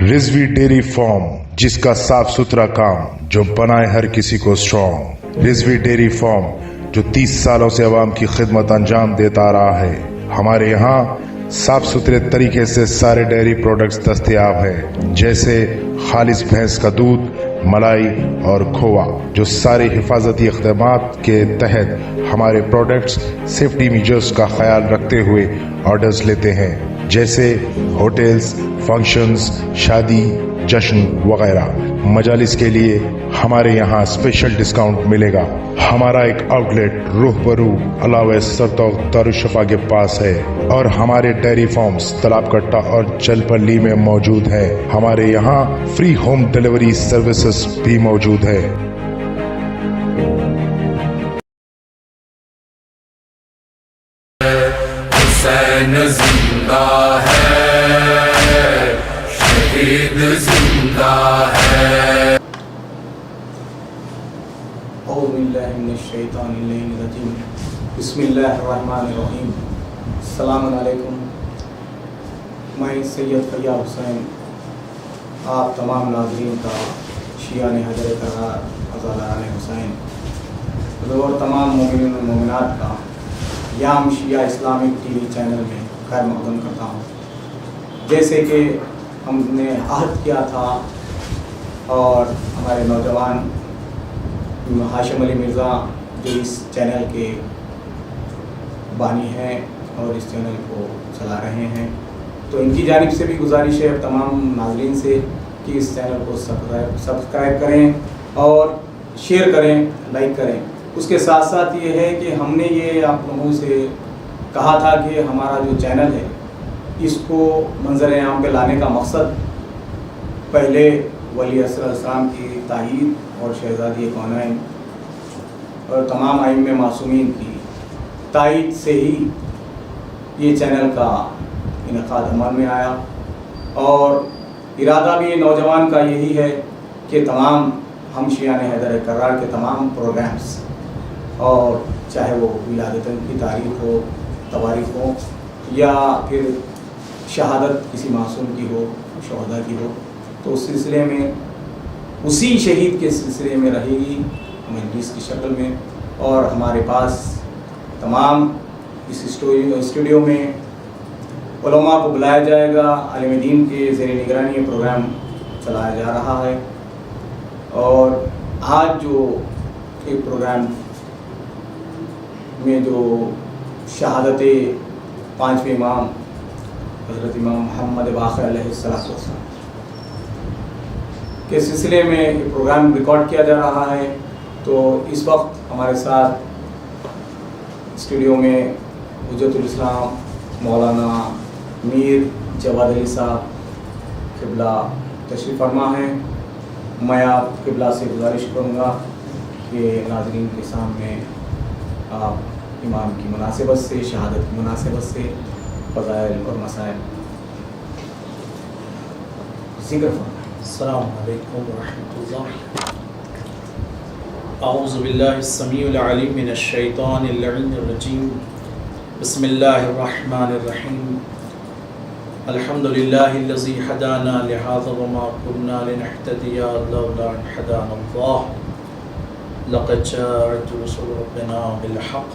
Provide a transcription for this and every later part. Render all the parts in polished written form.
Rizvi dairy farm, جس کا صاف ستھرا کام جو بنائے ہر کسی کو اسٹرانگ۔ رضوی ڈیری فارم جو 30 سالوں سے عوام کی خدمت انجام دیتا آ رہا ہے۔ ہمارے یہاں صاف ستھرے طریقے سے سارے ڈیری پروڈکٹس دستیاب ہیں، جیسے خالص بھینس کا دودھ، ملائی اور کھووا، جو سارے حفاظتی اقدامات کے تحت ہمارے پروڈکٹس سیفٹی میجرز کا خیال رکھتے ہوئے آرڈرز لیتے ہیں، جیسے ہوٹلز، فنکشنز، شادی، جشن وغیرہ۔ مجالس کے لیے ہمارے یہاں اسپیشل ڈسکاؤنٹ ملے گا۔ ہمارا ایک آؤٹ لیٹ روح برو علاوہ سرتوق دارالشفا کے پاس ہے، اور ہمارے ڈیری فارمز تلاب کٹا اور چلپلی میں موجود ہے۔ ہمارے یہاں فری ہوم ڈیلیوری سروسز بھی موجود ہے۔ حسین زندہ ہے، شہید زندہ ہے۔ اعوذ باللہ من الشیطان الرجیم، بسم اللہ الرحمن الرحیم۔ السلام علیکم، میں سید فیاض حسین آپ تمام ناظرین کا شیعان حضرت عزالان حسین اور تمام مومنین و مومنات کا یام شیعہ اسلامک ٹی وی چینل میں خیر مقدم کرتا ہوں۔ جیسے کہ ہم نے عہد کیا تھا اور ہمارے نوجوان ہاشم علی مرزا جو اس چینل کے بانی ہیں اور اس چینل کو چلا رہے ہیں، تو ان کی جانب سے بھی گزارش ہے تمام ناظرین سے کہ اس چینل کو سبسکرائب کریں اور شیئر کریں، لائک کریں۔ اس کے ساتھ ساتھ یہ ہے کہ ہم نے یہ آپ لوگوں سے کہا تھا کہ ہمارا جو چینل ہے اس کو منظر عام پہ لانے کا مقصد پہلے ولی عصر علیہ السلام کی تائید اور شہزادی کونین اور تمام ائمہ معصومین کی تائید سے ہی یہ چینل کا انعقاد عمل میں آیا، اور ارادہ بھی نوجوان کا یہی ہے کہ تمام ہم شیعان حیدر کرار کے تمام پروگرامز، اور چاہے وہ ولادت کی تاریخ ہو، تواریخ ہو، یا پھر شہادت کسی معصوم کی ہو، شہداء کی ہو، تو اس سلسلے میں اسی شہید کے سلسلے میں رہے گی مجلس کی شکل میں، اور ہمارے پاس تمام اس اسٹوڈیو میں علماء کو بلایا جائے گا، عالم دین کے زیر نگرانی یہ پروگرام چلایا جا رہا ہے۔ اور آج جو ایک پروگرام میں جو شہادت 5ویں امام حضرت امام محمد باقر علیہ السلام کے سلسلے میں یہ پروگرام ریکارڈ کیا جا رہا ہے، تو اس وقت ہمارے ساتھ اسٹوڈیو میں حجت الاسلام مولانا میر جواد علی صاحب قبلہ تشریف فرما ہیں۔ میں آپ قبلہ سے گزارش کروں گا کہ ناظرین کے سامنے آپ امام کی مناسبت سے، شہادت کی مناسبت سے فضائل اور مسائل ذکر فرمائیں۔ السلام علیکم ورحمۃ اللہ۔ اعوذ باللہ السمیع العلیم من الشیطان اللعین الرجیم، بسم اللہ الرحمن الرحیم۔ الحمد للہ الذی ہدانا لہذا وما كنا لنہتدی لولا ان ہدانا اللہ، لقد جاءت رسل ربنا بالحق،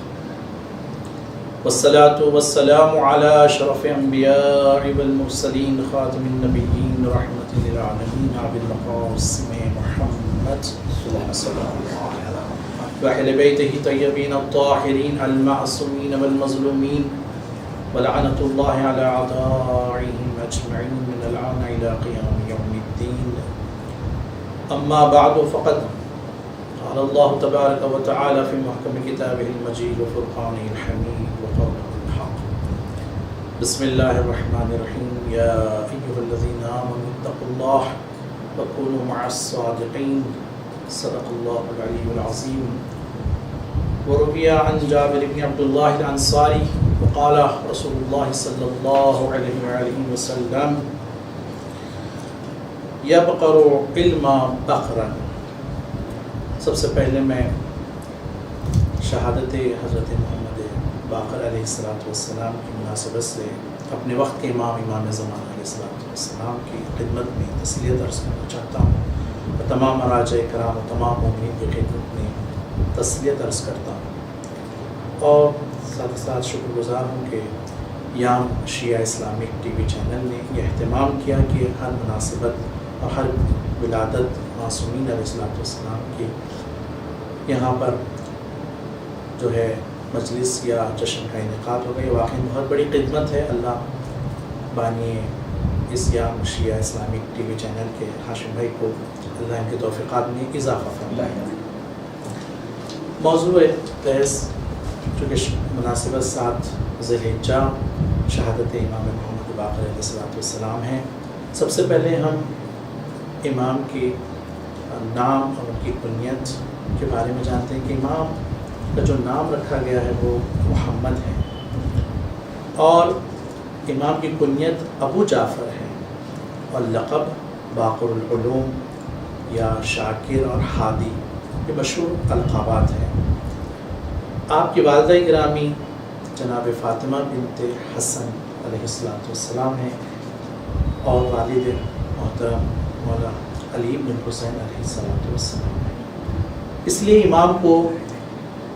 والصلاة والسلام على اشرف انبیاء والمرسلین، خاتم النبیین، رحمت للعالمین، ابی القاسم محمد صلی اللہ علیہ وسلم، واہل بیتہ طیبین الطاہرین المعصومین والمظلومین، ولعنۃ اللہ علی اعدائهم اجمعین من الآن الى قیام یوم الدین۔ اما بعد فقد قال اللہ تبارک و تعالی فی محکم کتابہ المجید وفرقانہ الحمید وقوله الحق۔ بسم اللہ الرحمن الرحیم، یا ایھا الذین آمنوا اتقوا اللہ وکونوا مع الصادقین، صدق اللہ العلی العظیم۔ وروی عن جابر بن عبد اللہ الانصاری وقال رسول اللہ صلی اللہ علیہ وآلہ وسلم، یبقر علم بقرا۔ سب سے پہلے میں شہادت حضرت محمد باقر علیہ السلام کی مناسبت سے اپنے وقت کے امام زمان علیہ السلام والسلام کی خدمت میں تسلیت عرض کرنا چاہتا ہوں اور تمام مراجع کرام و تمام مومنین کی خدمت میں تسلیت عرض کرتا ہوں، اور ساتھ ساتھ شکر گزار ہوں کہ یام شیعہ اسلامک ٹی وی چینل نے یہ اہتمام کیا کہ ہر مناسبت اور ہر ولادت معصومین علیہ السلام کی یہاں پر جو ہے مجلس یا جشن کا انعقاد ہوگا۔ یہ واقعی بہت بڑی خدمت ہے۔ اللہ بانی اس یام شیعہ اسلامک ٹی وی چینل کے ہاشم بھائی کو اللہ ان کے توفیقات میں اضافہ فرمائے۔ موضوع بحث چونکہ مناسبت 7 ذی الحجہ شہادت امام محمد باقر علیہ السلام ہیں، سب سے پہلے ہم امام کی نام اور ان کی کنیت کے بارے میں جانتے ہیں کہ امام کا جو نام رکھا گیا ہے وہ محمد ہے، اور امام کی کنیت ابو جعفر ہے، اور لقب باقر العلوم یا شاکر اور ہادی یہ مشہور القابات ہیں۔ آپ کی والدہ گرامی جناب فاطمہ بنت حسن علیہ السلام ہیں، اور والد محترم مولا علی بن حسین علیہ السلام ہیں۔ اس لیے امام کو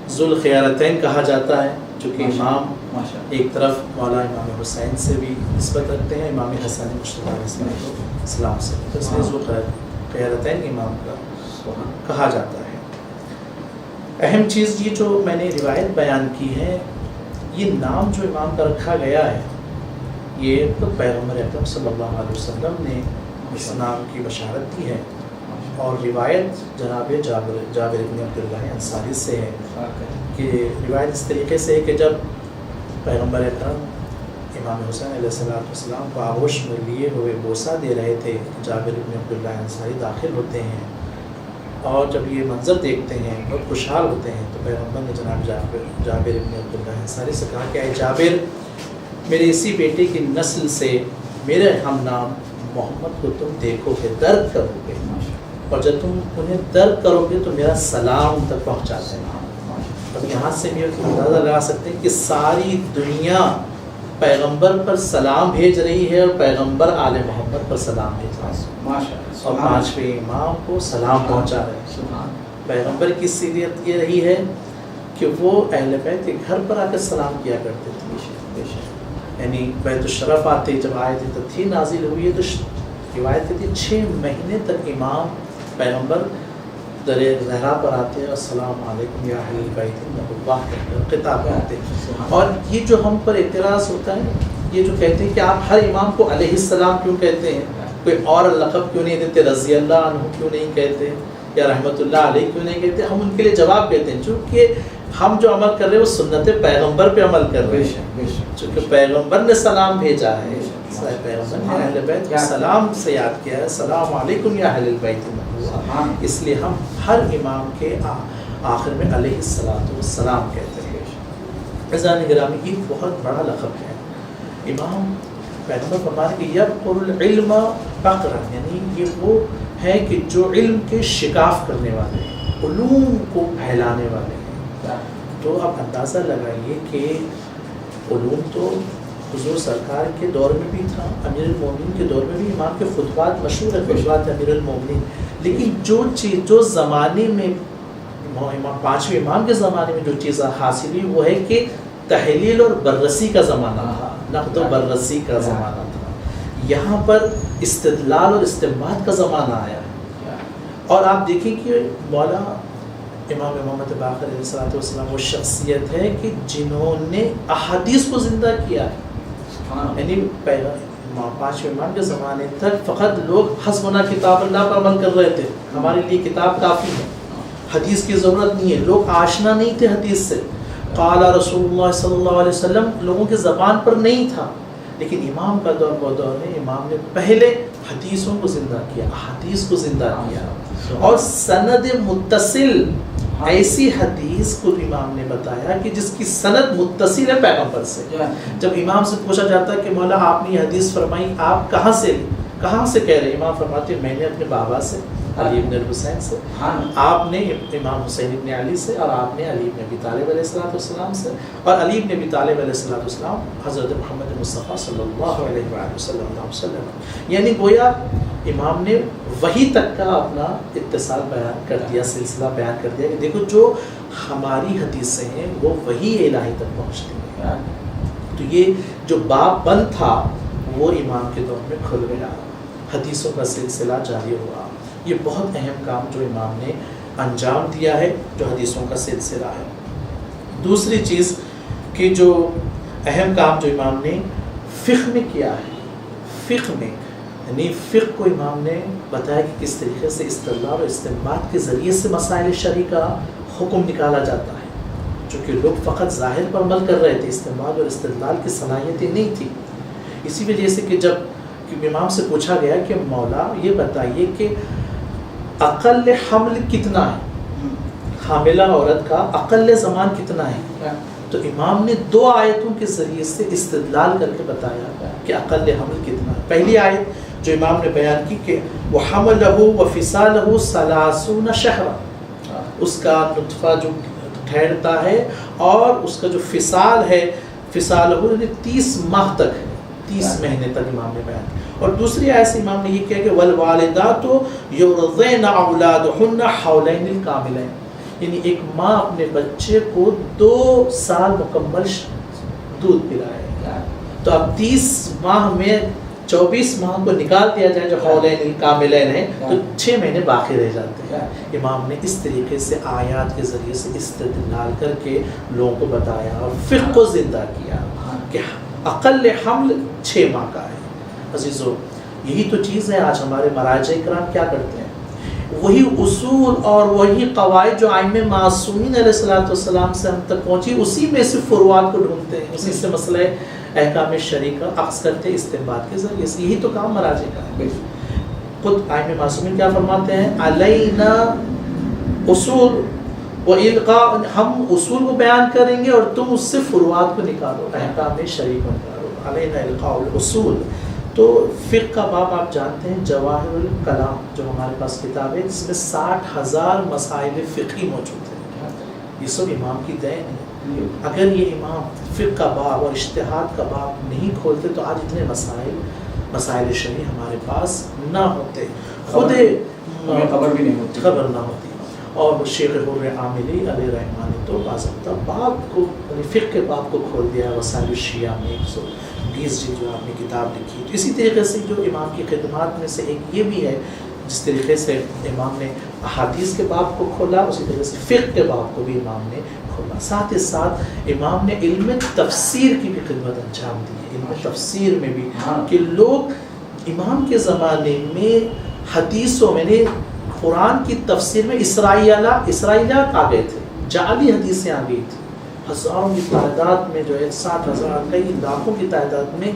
ذوالخیارتین کہا جاتا ہے، چونکہ امام ایک طرف مولا امام حسین سے بھی نسبت رکھتے ہیں، امام حسن مصطفیٰ علیہ السلام سے، تو اس لیے ذوالخیارتین امام کا کہا جاتا ہے۔ اہم چیز یہ جو میں نے روایت بیان کی ہے، یہ نام جو امام کا رکھا گیا ہے یہ تو پیغمبر اکرم صلی اللہ علیہ وسلم نے اس نام کی بشارت دی ہے، اور روایت جناب جابر بن عبداللہ انصاری سے ہے کہ روایت اس طریقے سے ہے کہ جب پیغمبر اکرم امام حسین علیہ السلام کو آغوش میں لیے ہوئے بوسہ دے رہے تھے، جابر بن عبداللہ انصاری داخل ہوتے ہیں اور جب یہ منظر دیکھتے ہیں بہت خوشحال ہوتے ہیں، تو پیغمبر نے جناب جابر بن عبداللہ انصاری سے کہا کہ اے جابر، میرے اسی بیٹے کی نسل سے میرے ہم نام محمد کو تم دیکھو گے، درد کرو گے، اور جب تم انہیں درد کرو گے تو میرا سلام ان تک پہنچا دینا۔ اب یہاں سے بھی اندازہ لگا سکتے ہیں کہ ساری دنیا پیغمبر پر سلام بھیج رہی ہے، اور پیغمبر آل محمد پر سلام بھیج رہا ہے، اور 5ویں امام کو سلام پہنچا رہے ہیں۔ پیغمبر کی سیرت یہ رہی ہے کہ وہ اہل بیت کے گھر پر آ کر سلام کیا کرتے تھے، یعنی بیت الشرف آتے جب آیت تطہیر نازل ہوئی ہے تو روایت کہتی ہے 6 مہینے تک امام پیغمبر در زہرا پر آتے ہیں، السلام علیکم یا اہل بیت اللہ خطاب کرتے ہیں۔ اور یہ جو ہم پر اعتراض ہوتا ہے، یہ جو کہتے ہیں کہ آپ ہر امام کو علیہ السلام کیوں کہتے ہیں، کوئی اور لقب کیوں نہیں دیتے، رضی اللہ عنہ کیوں نہیں کہتے، یا رحمۃ اللہ علیہ کیوں نہیں کہتے، ہم ان کے لیے جواب دیتے ہیں چونکہ ہم جو عمل کر رہے ہیں وہ سنت پیغمبر پہ عمل کر رہے ہیں، چونکہ پیغمبر نے سلام بھیجا ہے، پیغمبر نے اہل بیت کو سلام سے یاد کیا ہے، السلام علیکم یا اہل البیت، اس لیے ہم ہر امام کے آخر میں علیہ السلام کہتے ہیں۔ عزیزان گرامی، یہ بہت بڑا لقب ہے۔ امام پیغمبر فرماتے ہیں کہ یبقر العلم فقرا، یعنی یہ وہ ہے کہ جو علم کے شکاف کرنے والے ہیں، علوم کو پھیلانے والے ہیں۔ تو اب اندازہ لگائیے کہ علوم تو حضور سرکار کے دور میں بھی تھا، امیر المومنین کے دور میں بھی امام کے خطبات مشہور ہیں، خطبات امیر المومنین، لیکن جو زمانے میں 5ویں امام کے زمانے میں جو چیز حاصل ہوئی وہ ہے کہ تحلیل اور بررسی کا زمانہ تھا، نقد و بررسی کا زمانہ تھا، یہاں پر استدلال اور استنباط کا زمانہ آیا ہے۔ اور آپ دیکھیں کہ مولا امام محمد باقر علیہ السلام وہ شخصیت ہے کہ جنہوں نے احادیث کو زندہ کیا ہے، یعنی 5ویں امام کے زمانے تک فقط لوگ حسبنا کتاب اللہ پر عمل کر رہے تھے، ہمارے لیے کتاب کافی ہے، حدیث کی ضرورت نہیں ہے، لوگ آشنا نہیں تھے حدیث سے، قال رسول اللہ صلی اللہ علیہ وسلم لوگوں کے زبان پر نہیں تھا، لیکن امام کا دور وہ دور ہے، امام نے پہلے حدیثوں کو زندہ کیا، احادیث کو زندہ کیا، اور سند متصل ایسی حدیث کو امام نے بتایا کہ جس کی سند متصل ہے پیغمبر سے۔ جب امام سے پوچھا جاتا ہے کہ مولا آپ نے یہ حدیث فرمائی، آپ کہاں سے کہہ رہے، امام فرماتے ہیں میں نے اپنے بابا سے، علی ابن الحسین سے، آپ نے امام حسین ابن علی سے، اور آپ نے علی ابن ابی طالب علیہ السلام سے، اور علی ابن ابی طالب علیہ السلام حضرت محمد مصطفیٰ صلی اللہ علیہ وآلہ وسلم، یعنی گویا امام نے وحی تک کا اپنا اتصال بیان کر دیا، سلسلہ بیان کر دیا کہ دیکھو جو ہماری حدیثیں ہیں وہ وحی الہی تک پہنچتی ہیں۔ تو یہ جو باب بند تھا وہ امام کے دور میں کھل گیا، حدیثوں کا سلسلہ جاری ہوا۔ یہ بہت اہم کام جو امام نے انجام دیا ہے، جو حدیثوں کا سلسلہ ہے۔ دوسری چیز کہ جو اہم کام جو امام نے فقہ میں کیا ہے، فقہ میں یعنی فقہ کو امام نے بتایا کہ کس طریقے سے استدلال اور استنباط کے ذریعے سے مسائل شرعی کا حکم نکالا جاتا ہے، چونکہ لوگ فقط ظاہر پر عمل کر رہے تھے، استنباط اور استدلال کی صلاحیتیں نہیں تھی۔ اسی وجہ سے کہ جب امام سے پوچھا گیا کہ مولا یہ بتائیے کہ اقل حمل کتنا ہے، حاملہ عورت کا اقل زمان کتنا ہے، تو امام نے 2 آیتوں کے ذریعے سے استدلال کر کے بتایا کہ اقل حمل کتنا ہے۔ پہلی آیت جو امام نے بیان کی کہ وَحَمَلَهُ وَفِصَالَهُ 30 شَهْرًا، اس کا نطفہ جو ٹھہرتا ہے اور اس کا جو فصال ہے، فصالہ یعنی 30 ماہ تک ہے، 30 مہینے تک امام نے بیان کیا۔ اور دوسری آیت سے امام نے یہ کہا کہ وَالْوَالِدَاتُ يُرْضِعْنَ أَوْلَادُهُنَّ حَوْلَيْنِ الْكَامِلَيْنِ، یعنی ایک ماں اپنے بچے کو 2 سال مکمل دودھ پلائے۔ تو اب 30 ماہ میں 24 ماہ کو نکال دیا جائے جو حولین کاملین ہیں تو 6 مہینے باقی رہ جاتے ہیں۔ امام نے اس طریقے سے آیات کے ذریعے سے استدلال کر کے لوگوں کو بتایا اور فقہ کو زندہ کیا کہ اقل حمل 6 ماہ کا ہے۔ عزیزو، یہی تو چیز ہے آج ہمارے مراجع کرام کیا کرتے ہیں، وہی اصول اور وہی قواعد جو ائمہ معصومین علیہ السلام سے ہم تک پہنچی، اسی میں سے فروعات کو ڈھونڈتے ہیں، اسی سے مسئلہ احکام شرعی کا اخذ کرتے استنباط کے ذریعے سے۔ یہی تو کام مراجع کا ہے۔ خود ائمہ معصومین کیا فرماتے ہیں، علینا اصول و القاء، ہم اصول کو بیان کریں گے اور تم اس سے فروعات کو نکالو، احکام شرعی کو نکالو، علینا القاء الاصول۔ تو فقہ کا باب آپ جانتے ہیں، جواہر الکلام جو ہمارے پاس کتاب ہے جس میں 60,000 مسائل فقہی موجود ہیں، یہ سب امام کی دین ہے۔ اگر یہ امام فقہ کا باب اور اجتہاد کا باب نہیں کھولتے تو آج اتنے مسائل شرعی ہمارے پاس نہ ہوتے، خود خبر بھی نہیں ہوتی، خبر نہ ہوتی۔ اور شیخ حر عاملی علیہ رحمٰن نے تو باضابطہ باب کو، فقہ کے باب کو کھول دیا، وسائل الشیعہ میں 120 جلد جو آپ نے کتاب لکھی۔ تو اسی طریقے سے جو امام کی خدمات میں سے ایک یہ بھی ہے، جس طریقے سے امام نے احادیث کے باب کو کھولا، اسی طریقے سے فقہ کے باب کو بھی امام نے کھولا۔ ساتھ ہی ساتھ امام نے علم تفسیر کی بھی خدمت انجام دی ہے، علم تفسیر میں بھی کہ لوگ امام کے زمانے میں حدیثوں میں نے قرآن کی تفسیر میں اسرائیلیات آ گئے تھے، جعلی حدیثیں آ گئی تھیں، ہزاروں کی تعداد میں جو ہے 60,000 کئی لاکھوں کی تعداد میں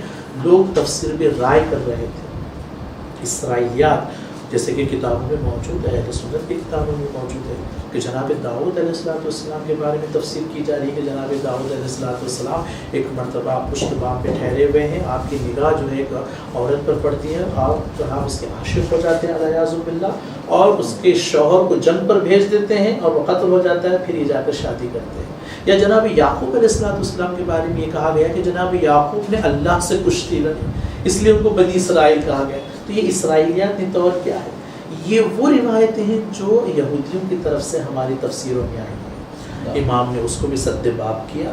لوگ تفسیر میں رائے کر رہے تھے۔ اسرائیلیات جیسے کہ کتابوں میں موجود ہے، اہل سنت کی کتابوں میں موجود ہے کہ جناب داؤد علیہ السلام کے بارے میں تفسیر کی جا رہی ہے کہ جناب داؤد علیہ السلام ایک مرتبہ پشت بام پہ ٹھہرے ہوئے ہیں، آپ کی نگاہ جو ہے ایک عورت پر پڑتی ہے اور جناب اس کے عاشق ہو جاتے ہیں الیاذ باللہ، اور اس کے شوہر کو جنگ پر بھیج دیتے ہیں اور وہ قتل ہو جاتا ہے، پھر یہ جا کر شادی کرتے ہیں۔ یا جناب یعقوب علیہ السلام کے بارے میں یہ کہا گیا کہ جناب یعقوب نے اللہ سے کشتی لڑی، اس لیے ان کو بنی اسرائیل کہا گیا۔ تو یہ اسرائیلیات طور کیا ہے، یہ وہ روایتیں ہیں جو یہودیوں کی طرف سے ہماری تفسیروں میں آئی ہیں۔ امام نے اس کو بھی سد باب کیا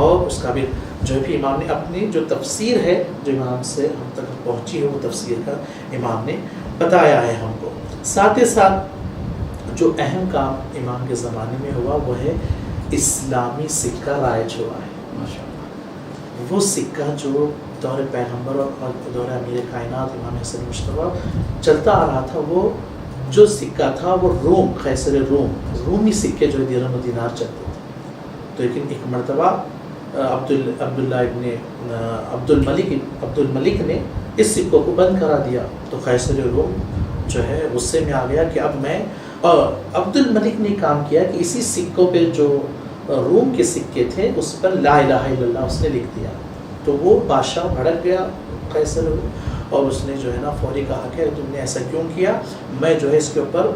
اور اس کا بھی جو ہے امام نے اپنی جو تفسیر ہے جو امام سے ہم تک پہنچی ہے وہ تفسیر کا امام نے بتایا ہے ہم کو۔ ساتھ ہی ساتھ جو اہم کام امام کے زمانے میں ہوا وہ ہے اسلامی سکہ رائج ہوا ہے، وہ سکہ جو دور پیغمبر اور دور امیر کائنات امام حسن مشتبہ چلتا آ رہا تھا، وہ جو سکہ تھا وہ روم، قیصر رومی سکے جو درہم و دینار چلتے تھے۔ تو لیکن ایک مرتبہ عبد الملک نے اس سکوں کو بند کرا دیا، تو قیصر روم جو ہے غصے میں آ گیا کہ اب میں، اور عبد الملک نے کام کیا کہ اسی سکوں پہ جو روم کے سکے تھے اس پر لا الہ الا اللہ اس نے لکھ دیا، تو وہ بادشاہ بھڑک گیا قیصر روم، اور اس نے جو ہے نا فوری کہا کہ تم نے ایسا کیوں کیا، میں جو ہے اس کے اوپر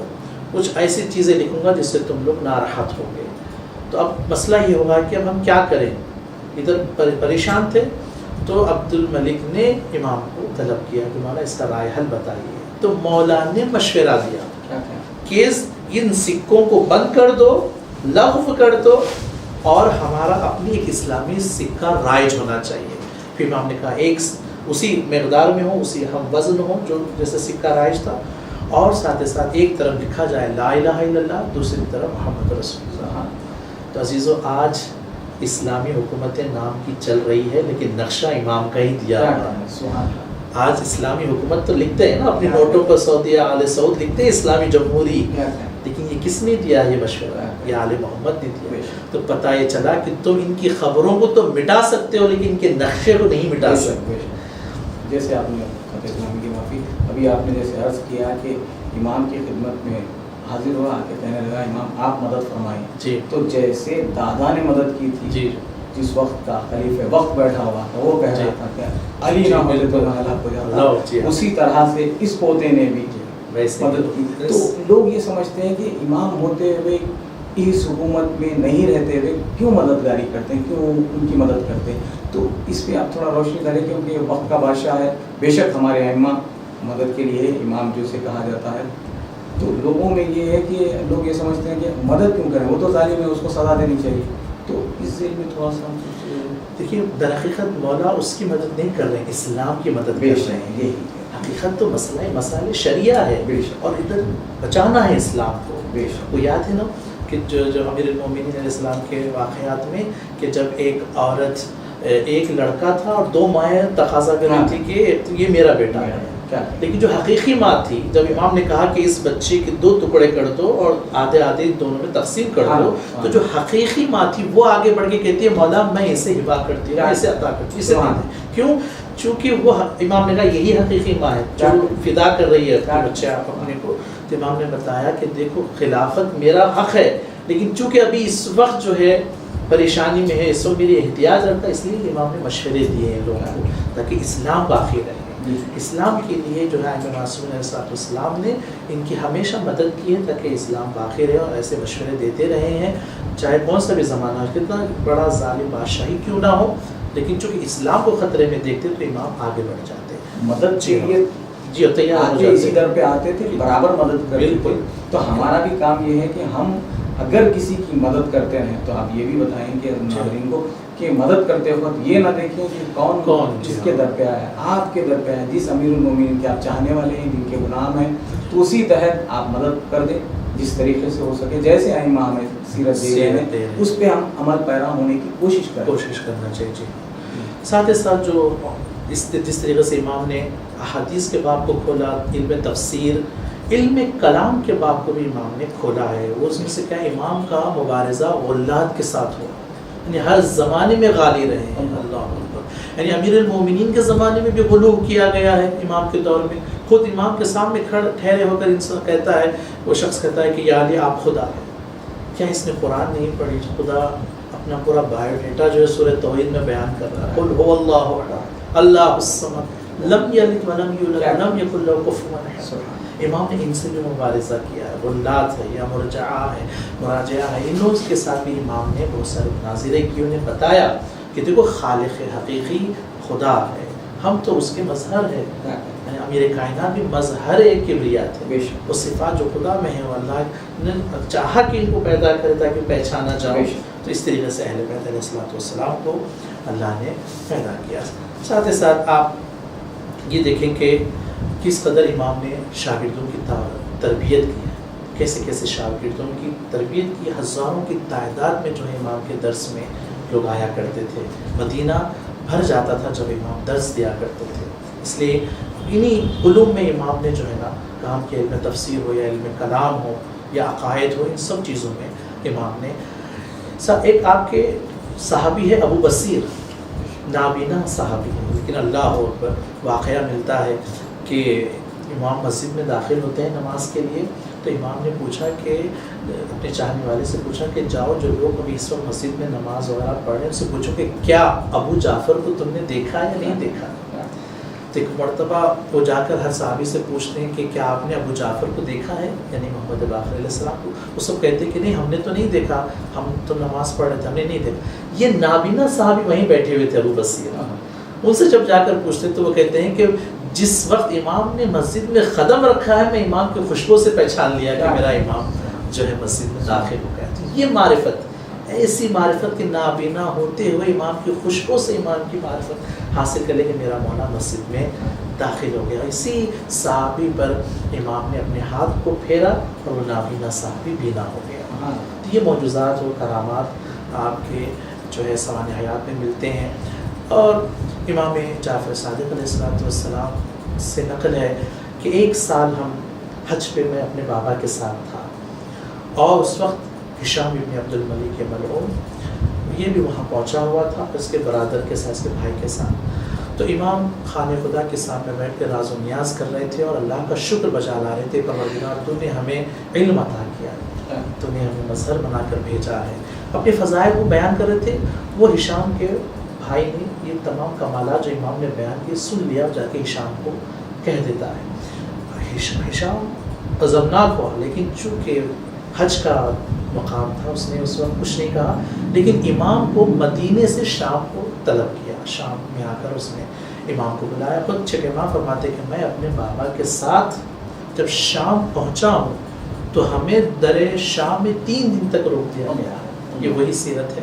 کچھ ایسی چیزیں لکھوں گا جس سے تم لوگ ناراحت ہوں گے۔ تو اب مسئلہ یہ ہوگا کہ اب ہم کیا کریں، ادھر پریشان تھے، تو عبد الملک نے امام کو طلب کیا کہ مولا اس کا رائے حل بتائیے۔ تو مولا نے مشورہ دیا کہ ان سکوں کو بند کر دو، لغو کر دو، اور ہمارا اپنی ایک اسلامی سکہ رائج ہونا چاہیے۔ پھر امام نے کہا ایک اسی مقدار میں ہو، اسی ہم وزن ہو جو جیسے سکہ رائج تھا، اور ساتھ ہی ساتھ ایک طرف لکھا جائے لا الہ الا اللہ، دوسری طرف محمد رسول اللہ۔ تو عزیزو آج اسلامی حکومت نام کی چل رہی ہے لیکن نقشہ امام کا ہی دیا ہے۔ آج اسلامی حکومت تو لکھتے ہیں نا اپنے نوٹوں پر سعودیہ آل سعود لکھتے ہیں اسلامی جمہوری، لیکن یہ کس نے دیا یہ مشورہ؟ یہ آل محمد نے دیا۔ تو پتہ یہ چلا کہ تم ان کی خبروں کو تو مٹا سکتے ہو لیکن ان کے نقشے کو نہیں مٹا سکتے۔ جیسے آپ نے اسلامی کی معافی ابھی آپ نے جیسے عرض کیا کہ امام کی خدمت میں حاضر ہوا کہ کہنے لگا امام آپ مدد فرمائیں جی، تو جیسے دادا نے مدد کی تھی جی، جس وقت کا خلیفہ وقت بیٹھا ہوا تھا وہ کہہ رہا تھا کہ علی نہ ہوتے تو ہلاک ہو جاتا، اسی طرح سے اس پوتے نے بھی مدد کی۔ تو لوگ یہ سمجھتے ہیں کہ امام ہوتے ہوئے اس حکومت میں نہیں رہتے ہوئے کیوں مددگاری کرتے ہیں، کیوں ان کی مدد کرتے ہیں؟ تو اس پہ آپ تھوڑا روشنی کریں کیونکہ وقت کا بادشاہ ہے، بے شک ہمارے ائمہ مدد کے لیے امام جو سے کہا جاتا ہے، تو لوگوں میں یہ ہے کہ لوگ یہ سمجھتے ہیں کہ مدد کیوں کریں، وہ تو ظالم ہے اس کو سزا دینی چاہیے۔ تو اس ذیل میں تھوڑا سا دیکھیے در حقیقت مولا اس کی مدد نہیں کر رہے ہیں، اسلام کی مدد کر رہے ہیں۔ یہی حقیقت تو مسئلہ شریعہ ہے اور ادھر بچانا ہے اسلام کو۔ وہ یاد ہے نا کہ جو امیر المومنین علیہ السلام کے واقعات میں کہ جب ایک عورت ایک لڑکا تھا اور دو مائیں تقاضا کر رہی تھی کہ یہ میرا بیٹا ہے، لیکن جو حقیقی ماں تھی جب امام نے کہا کہ اس بچے کے 2 ٹکڑے کر دو اور آدھے آدھے دونوں میں تقسیم کر دو، تو جو حقیقی ماں تھی وہ آگے بڑھ کے کہتی ہے مولا میں اسے ہبا کرتی ہوں، اسے عطا کرتی ہوں، اسے کیوں؟ چونکہ وہ امام نے کہا یہی حقیقی ماں ہے جو فدا کر رہی ہے اپنے بچے اپنے کو۔ تو امام نے بتایا کہ دیکھو خلافت میرا حق ہے لیکن چونکہ ابھی اس وقت جو ہے پریشانی میں ہے، اس وقت میری احتیاط رکھتا ہے، اس لیے امام نے مشورے دیے ہیں لوگوں کو تاکہ اسلام باقی رہے۔ اسلام کے لیے جو ہے ائمہ معصومین علیہ السلام نے ان کی ہمیشہ مدد کی ہے تاکہ اسلام باقی رہے، اور ایسے مشورے دیتے رہے ہیں چاہے کون سا بھی زمانہ کتنا بڑا ظالم بادشاہی کیوں نہ ہو، لیکن چونکہ اسلام کو خطرے میں دیکھتے تو امام آگے بڑھ جاتے ہیں، مدد کے لیے جی تیار ہو آگے اسی در پہ آتے تھے، برابر مدد کرتے تھے۔ تو ہمارا بھی کام یہ ہے کہ ہم اگر کسی کی مدد کرتے ہیں تو آپ یہ بھی بتائیں کہ ناظرین کو کہ مدد کرتے وقت یہ نہ دیکھیں کہ کون جس کے در پہ آیا، آپ کے در پہ آیا، جس امیر المومنین کے آپ چاہنے والے ہیں، جن کے غلام ہیں، تو اسی تحت آپ مدد کر دیں جس طریقے سے ہو سکے، جیسے ائمہ ہمیں سیرت دے رہے ہیں اس پہ ہم عمل پیرا ہونے کی کوشش کرنا چاہیے۔ جی ساتھ ہی ساتھ جو جس طریقے سے امام نے احادیث کے باب کو کھولا، علم تفسیر، علم کلام کے باب کو بھی امام نے کھولا ہے۔ وہ اس میں سے کیا امام کا مبارزہ غلات کے ساتھ ہوا، یعنی ہر زمانے میں غالی رہے ہیں، اللہ اکبر، یعنی امیر المومنین کے زمانے میں بھی غلو کیا گیا ہے، امام کے دور میں خود امام کے سامنے ٹھہرے ہو کر انسان کہتا ہے، وہ شخص کہتا ہے کہ یا علی آپ خدا ہیں، کیا اس نے قرآن نہیں پڑھی؟ خدا اپنا پورا بایو ڈیٹا جو ہے سورہ توحید میں بیان کر رہا ہے، قل هو اللہ احد اللہ الصمد لم یلد ولم یولد ولم یکن له کفوا احد۔ امام نے ان سے بھی مبارزہ کیا ہے، غلات ہے یا مراجعہ ہے، ان لوگوں کے ساتھ بھی امام نے بہت سارے مناظرے کی، انہیں بتایا کہ دیکھو خالق حقیقی خدا ہے، ہم تو اس کے مظہر ہے، یعنی امیر کائنات بھی مظہر کبریات ہے، وہ صفات جو خدا میں ہے وہ اللہ نے چاہا کہ ان کو پیدا کرے تاکہ پہچانا جائے، تو اس طریقے سے اہل بیت علیہ السلام کو اللہ نے پیدا کیا۔ ساتھ ہی ساتھ آپ یہ دیکھیں کہ کس قدر امام نے شاگردوں کی تربیت کی ہے، کیسے کیسے شاگردوں کی تربیت کی، ہزاروں کی تعداد میں جو ہے امام کے درس میں لوگ آیا کرتے تھے، مدینہ بھر جاتا تھا جب امام درس دیا کرتے تھے۔ اس لیے انہی علوم میں امام نے جو ہے نا کام کہ علم تفسیر ہو یا علم کلام ہو یا عقائد ہو، ان سب چیزوں میں امام نے ایک آپ کے صحابی ہے ابو بصیر، نابینا صحابی ہے، لیکن اللہ اکبر واقعہ ملتا ہے کہ امام مسجد میں داخل ہوتے ہیں نماز کے لیے، تو امام نے پوچھا کہ اپنے چاہنے والے سے پوچھا کہ جاؤ جو لوگ ابھی اس وقت مسجد میں نماز وغیرہ پڑھ رہے ہیں ان سے پوچھو کہ کیا ابو جعفر کو تم نے دیکھا یا نہیں دیکھا؟ تو ایک مرتبہ وہ جا کر ہر صحابی سے پوچھتے ہیں کہ کیا آپ نے ابو جعفر کو دیکھا ہے، یعنی محمد باقر علیہ السلام کو؟ وہ سب کہتے ہیں کہ نہیں، ہم نے تو نہیں دیکھا، ہم تو نماز پڑھ رہے تھے، ہم نے نہیں دیکھا۔ یہ نابینا صحابی وہیں بیٹھے ہوئے تھے ابو بصیر، ان سے جب جا کر پوچھتے تو وہ کہتے ہیں کہ جس وقت امام نے مسجد میں قدم رکھا ہے، میں امام کی خوشبو سے پہچان لیا کہ میرا امام جو ہے مسجد میں داخل ہو گیا۔ تو یہ معرفت، ایسی معرفت کہ نابینا ہوتے ہوئے امام کی خوشبو سے امام کی معرفت حاصل کر لے کہ میرا مولا مسجد میں داخل ہو گیا۔ اسی صحابی پر امام نے اپنے ہاتھ کو پھیرا اور وہ نابینا صحابی بینا ہو گیا۔ تو یہ معجزات اور کرامات آپ کے جو ہے سوانح حیات میں ملتے ہیں۔ اور امام جعفر صادق علیہ السلام سے نقل ہے کہ ایک سال ہم حج پہ میں اپنے بابا کے ساتھ تھا، اور اس وقت ہشام ابن عبد الملک ملعون یہ بھی وہاں پہنچا ہوا تھا اس کے برادر کے ساتھ، اس کے بھائی کے ساتھ۔ تو امام خانہ خدا کے سامنے بیٹھ کے راز و نیاز کر رہے تھے اور اللہ کا شکر بجا لا رہے تھے، پروردگار تو نے ہمیں علم عطا کیا ہے، تو نے ہمیں مظہر بنا کر بھیجا ہے، اپنے فضائل کو بیان کر رہے تھے۔ وہ ہشام کے بھائی نے یہ تمام کمالات جو امام نے بیان کیے سن لیا، جا کے ہشام کو کہہ دیتا ہے۔ ہشام غضبناک ہوا، لیکن چونکہ حج کا مقام تھا اس نے اس وقت کچھ نہیں کہا، لیکن امام کو مدینے سے شام کو طلب کیا۔ شام میں آ کر اس نے امام کو بلایا۔ خود چک امام فرماتے کہ میں اپنے بابا کے ساتھ جب شام پہنچا ہوں تو ہمیں در شام میں 3 دن تک روک دیا گیا۔ یہ وہی سیرت ہے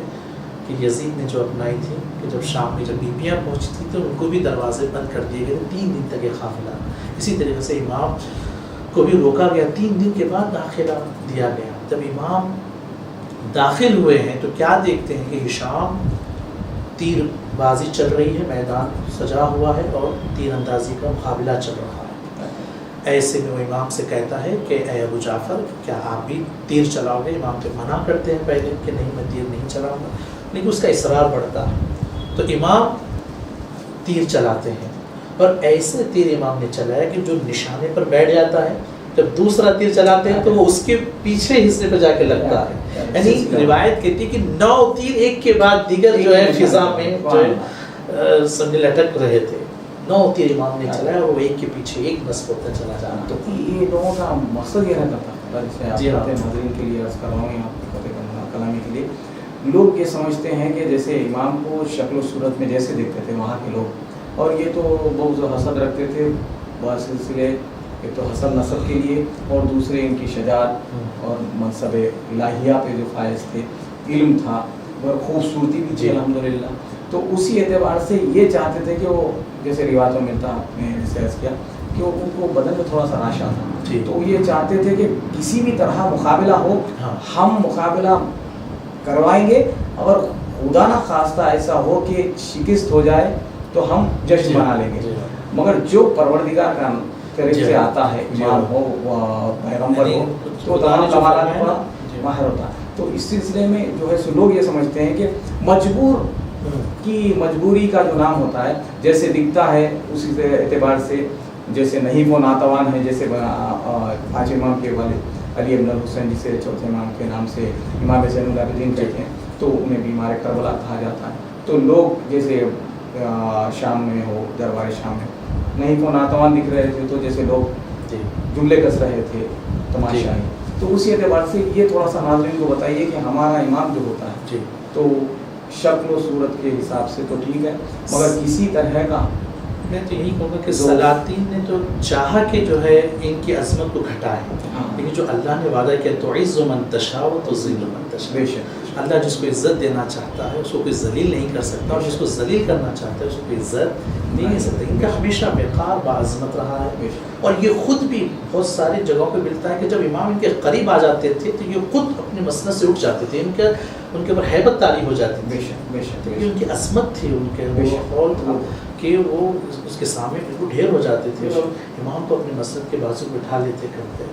کہ یزید نے جو اپنائی تھی کہ جب شام میں جب بیبیاں پہنچی تھی تو ان کو بھی دروازے بند کر دیے گئے، 3 دن تک یہ قافلہ۔ اسی طریقے سے امام کو بھی روکا گیا، 3 دن کے بعد داخلہ دیا گیا۔ جب امام داخل ہوئے ہیں تو کیا دیکھتے ہیں کہ ہشام تیر بازی چل رہی ہے، میدان سجا ہوا ہے اور تیر اندازی کا مقابلہ چل رہا ہے۔ ایسے میں وہ امام سے کہتا ہے کہ اے ابو جعفر کیا آپ بھی تیر چلاؤ گے؟ امام تو منع کرتے ہیں پہلے کہ نہیں میں تیر نہیں چلاؤں گا، لیکن اس کا اصرار بڑھتا ہے تو امام تیر چلاتے ہیں، اور ایسے تیر امام نے چلایا کہ جو نشانے پر بیٹھ جاتا ہے، جب دوسرا تیر چلاتے ہیں تو وہ اس کے پیچھے حصے پہ جا کے لگتا ہے۔ یعنی روایت کہتی ہے کہ 9 تیر ایک کے بعد دیگر جو ہے فضا میں جو ہے سمجھ لٹک رہے تھے۔ 9 تیر امام نے چلایا اور وہ ایک کے پیچھے ایک بس ہوتا چلا جا رہا۔ تو یہ لوگوں کا مقصد یہ رہتا تھا، جیسے آپ ناظرین کے لیے عرض کر رہا ہوں یہاں فتح کلامی کے لیے، لوگ یہ سمجھتے ہیں کہ جیسے امام کو شکل و صورت میں جیسے دیکھتے تھے وہاں کے لوگ، اور یہ تو بغض و حسد رکھتے تھے بسلسلے ایک تو حسن نسب کے لیے، اور دوسرے ان کی شجاعت اور منصب الہیہ پہ جو فائز تھے، علم تھا اور خوبصورتی بھی تھی الحمدللہ۔ تو اسی اعتبار سے یہ چاہتے تھے کہ وہ جیسے روایتوں میں ملتا میں نے عرض کیا کہ ان کو بدن میں تھوڑا سا راشا تھا، تو یہ چاہتے تھے کہ کسی بھی طرح مقابلہ ہو، ہم مقابلہ کروائیں گے، اگر خدا نہ خواستہ ایسا ہو کہ شکست ہو جائے تو ہم جشن منا لیں گے، مگر جو پروردگار کا طرف سے آتا ہے، امام ہو پیغمبر ہو تو تمام کمالات کا ماہر ہوتا ہے۔ تو اس سلسلے میں جو ہے لوگ یہ سمجھتے ہیں کہ مجبور کی مجبوری کا جو نام ہوتا ہے، جیسے دکھتا ہے اسی اعتبار سے، جیسے نہیں وہ ناتوان ہے، جیسے 5 امام کے والد علی ابن الحسین جسے چوتھے امام کے نام سے امام زین العابدین کہتے ہیں، تو انہیں بیمار کربلا کہا جاتا ہے۔ تو لوگ جیسے شام میں ہو، دربار شام میں نہیں وہ ناتوان دکھ رہے تھے، تو جیسے لوگ جملے کس رہے تھے تماشائی، تو اسی اعتبار سے یہ تھوڑا سا ناظرین کو بتائیے کہ ہمارا امام جو ہوتا ہے تو شکل و صورت کے حساب سے تو ٹھیک ہے، مگر کسی طرح کا میں تو یہی کہوں گا کہ سلاطین نے تو چاہا کہ جو ہے ان کی عظمت کو گھٹائے، لیکن جو اللہ نے وعدہ کیا تو عز من تشاء و تذل من تشاء، بے شک اللہ جس کو عزت دینا چاہتا ہے اس کو کوئی ذلیل نہیں کر سکتا، اور جس کو ذلیل کرنا چاہتا ہے اس کو کوئی عزت نہیں دے سکتا۔ ان کا ہمیشہ وقار باعظمت رہا ہے، اور یہ خود بھی بہت ساری جگہوں پہ ملتا ہے کہ جب امام ان کے قریب آ جاتے تھے تو یہ خود اپنے مسند سے اٹھ جاتے تھے، ان کے اوپر ہیبت طاری ہو جاتی تھی، بے شک کیونکہ ان کی عظمت تھی، ان کے ماحول تھا کہ وہ اس کے سامنے بالکل ڈھیر ہو جاتے تھے اور امام کو اپنے مسند کے بازو پہ اٹھا لیتے کرتے۔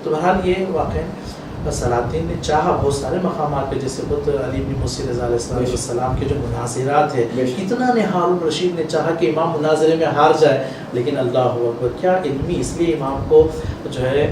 تو بہرحال یہ واقعہ سلاطین نے چاہا بہت سارے مقامات پہ، جیسے خود علی بن موسی رضا علیہ السلام کے جو مناظرات ہے، کتنا نے ہارون رشید نے چاہا کہ امام مناظرے میں ہار جائے، لیکن اللہ اکبر کیا علمی، اس لیے امام کو جو ہے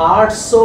800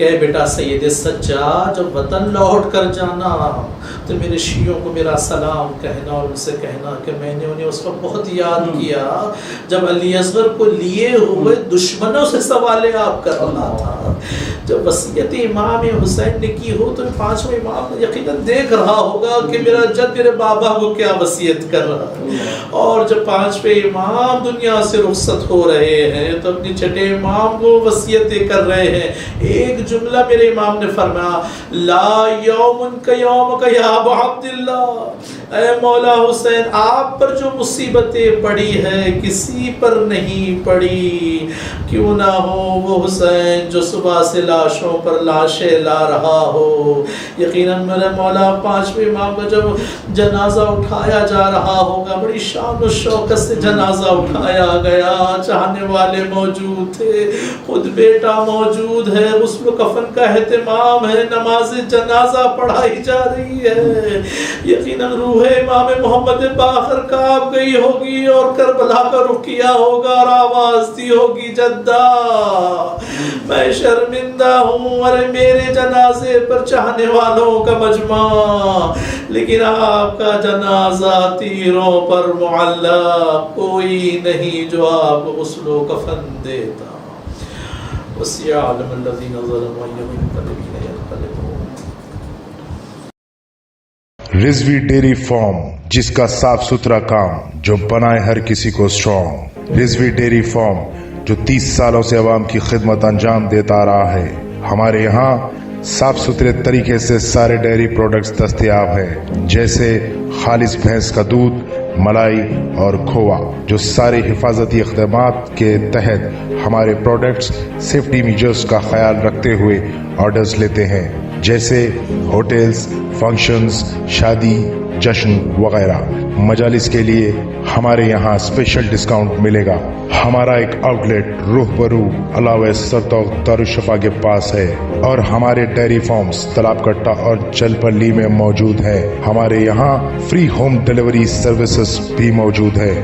کہ بیٹا سید سجاد جب وطن لوٹ کر جانا تو میرے شیعوں کو میرا سلام کہنا اور ان سے کہنا کہ میں نے انہیں اس وقت بہت یاد کیا جب علی اصغر کو لیے ہوئے دشمنوں سے سوال آپ کر رہا تھا. جب وصیت امام حسین نے کی ہو تو پانچویں امام یقیناً دیکھ رہا ہوگا کہ میرا جد میرے بابا کو کیا وصیت کر رہا ہے. اور جب پانچویں امام دنیا سے رخصت ہو رہے ہیں تو اپنی چھٹے امام کو وصیتیں کر رہے ہیں. ایک جملہ میرے امام نے فرمایا لا یوم کا یوم کا یا ابو عبداللہ، اے مولا حسین آپ پر جو مصیبتیں پڑی ہے کسی پر نہیں پڑی. کیوں نہ ہو وہ حسین جو صبح سے لاشوں پر لاشیں لا رہا ہو. یقیناً میرے مولا پانچویں امام کا جب جنازہ اٹھایا جا رہا ہوگا بڑی شان و شوکت سے جنازہ اٹھایا گیا، چاہنے والے موجود تھے، خود بیٹا موجود ہے، غسل و کفن کا اہتمام ہے، نماز جنازہ پڑھائی جا رہی ہے. یقیناً روح امام محمد باقر کانپ گئی ہوگی اور کربلا کا رخ کیا ہوگا اور آواز دی ہوگی جدہ میں شرمندہ ہوں، ارے میرے جنازے پر چاہنے والوں کا مجمع، لیکن آپ کا جنازہ تیروں پر معلق، کوئی نہیں جو آپ کو غسل و کفن دیتا. وَسِيَعْلَمَ الَّذِينَ ظَلَمُوا أَيَّ مُنقَلِبٍ يَنقَلِبُونَ. رضوی ڈیری فارم جس کا صاف ستھرا کام جو بنائے ہر کسی کو اسٹرانگ. رضوی ڈیری فارم جو 30 سالوں سے عوام کی خدمت انجام دیتا رہا ہے. ہمارے یہاں صاف ستھرے طریقے سے سارے ڈیری پروڈکٹس دستیاب ہیں، جیسے خالص بھینس کا دودھ، ملائی اور کھووا، جو سارے حفاظتی اقدامات کے تحت ہمارے پروڈکٹس سیفٹی میجرز کا خیال رکھتے ہوئے آرڈرز لیتے ہیں، جیسے ہوٹلز، فنکشنز، شادی، جشن وغیرہ. مجالس کے لیے ہمارے یہاں اسپیشل ڈسکاؤنٹ ملے گا. ہمارا ایک آؤٹ لیٹ روح برو علاوہ سرتوق دارالشفا کے پاس ہے اور ہمارے ڈیری فارمز تلاب کٹا اور چلپلی میں موجود ہیں. ہمارے یہاں فری ہوم ڈیلیوری سروسز بھی موجود ہے.